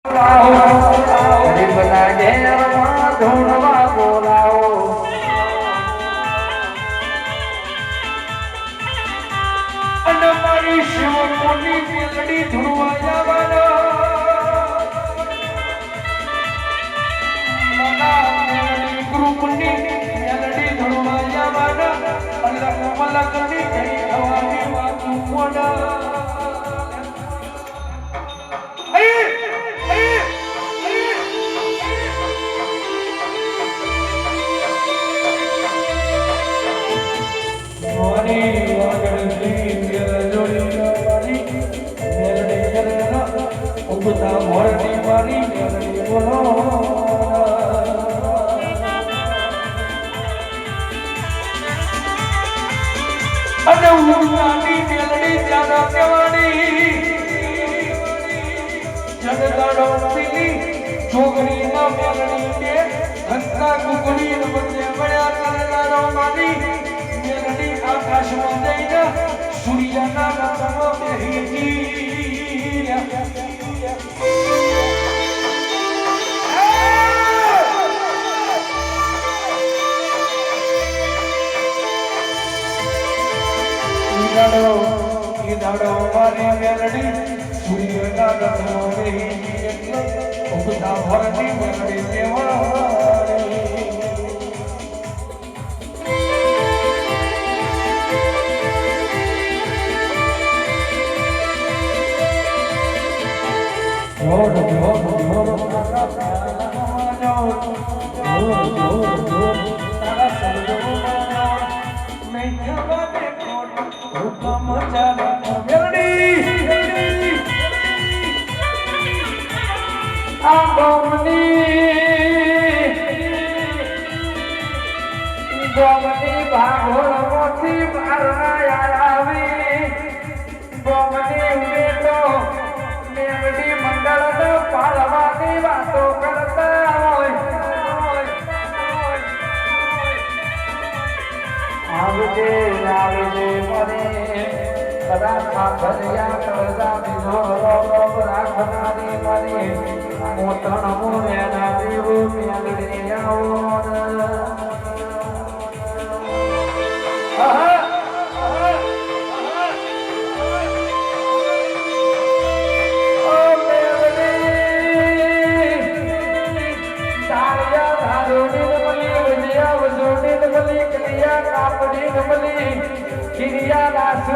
ગરીબના ઘેરમાં ધૂણવા બોલાવો અને મારી શિવકોની મેલડી ધૂણવા જવાના મના મેલડી ગ્રુપની મેલડી ધૂણવા જવાના અલગ મલકની જઈ થવાની વાતું કોના છોકરી ના મેલડી કે હંસા કુકડી વચ્ચે મળ્યા કરનારો મારી મેલડી આકાશમાં જઈને સૂર્યના રથમાં બેહી ઈદાડો મારી મેલડી સૂર્યના રથમાં બેહી ઉગતા ભરની મેલડી દેવાણી જોર જોર જોર તારા પ્યાલામાં જોર જોર જોર તારા સર્જોમાં નહીં જવાને કોટ હુકમ ચાલે મેલડી આ ગોમની ભાગોળમાંથી બહાર આવી ગોમની ઉમેદો મેલડી મંડળ પાળવાની વાતો કરતા આવજે આવજે મને રાખા ભર્યા કરતા બીજો રોગ રાખનારી મારી મોતણ મોરેના દેવું મેલડી આવો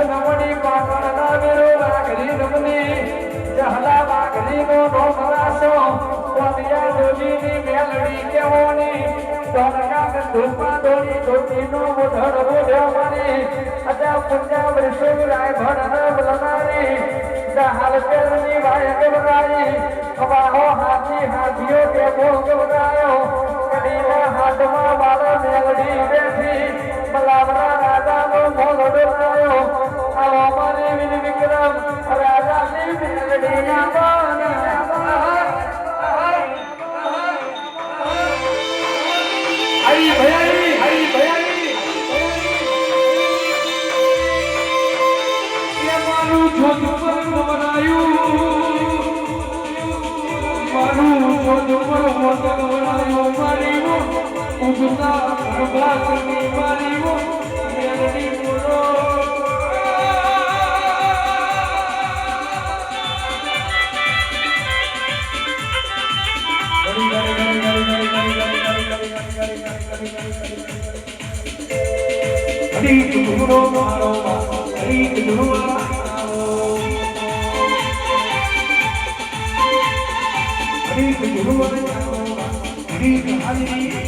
નમણી પાટણ ના વેરો વાઘરી નમની જહલા વાઘરી નો નોમરાસો કોનિયા ડોલીની મેલડી કેવોની દોરકા ધૂપા ડોલી ડોલી નો મોઢડ મોઢ્યો મારી અજા પુંજા વૃષભ રાય ભણ બલનારી જહાલ પેરની વાય ગવરાઈ અબાહો હાથી હાથીઓ કે મોહ ગવરાયો કડીના હાથમાં બાળા મેલડી બેઠી બલાવરા રાજાનો મોઢ ડોરાયો આવો મારી વિન વિક્રમ રાજાની મેલડી આવવાની આઈ ભયાઈ કે મારું જોધપુર ગવરાયું મારી ઉગતા પ્રભાતની મારી મેલડી બોલો હરી ગુરુ મારો હરી ગુરુ હરી ગુરુ હરી હરી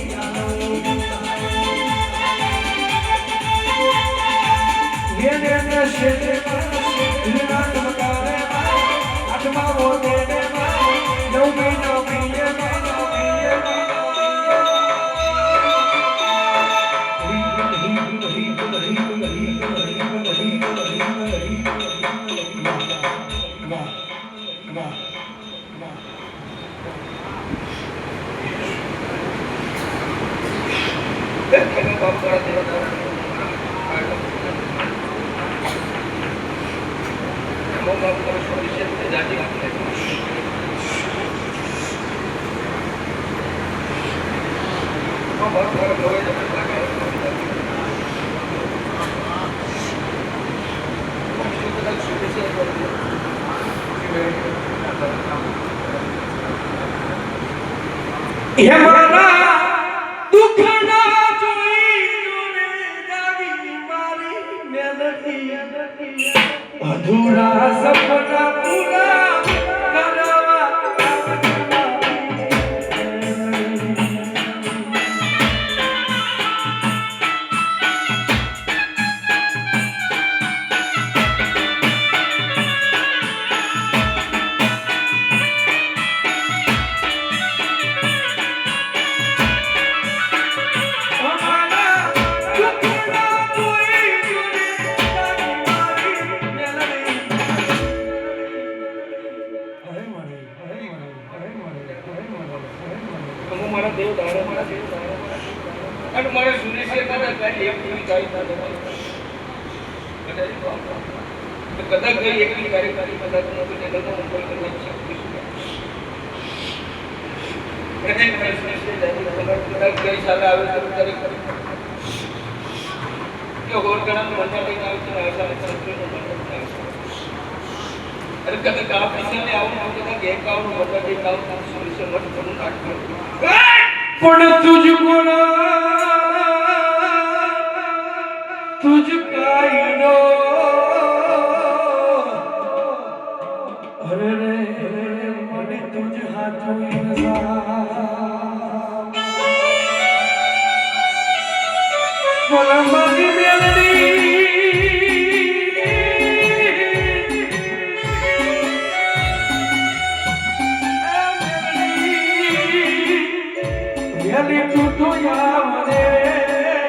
હે મારા દુખના જોઈ જોને જાગી મારી મેલડી અધૂરા સપના પૂરા કરવા અને મારે સુરેશે કદાચ ગઈ એકલી કાર્યકારી કદાચ ગઈ સાલે આવે તો ગોરગણા મંડળ લઈને આવે અરે કદાચ આ પૈસા આવું કદાચ એક આવું મંડળ લઈને આવું સુરેશે મત કરું નાખ્યું પણ તુજકો તુજ કાઈનો અરે રે મને તુજ હાથો ઇન્સાન મારી મેલડી તું તો યાર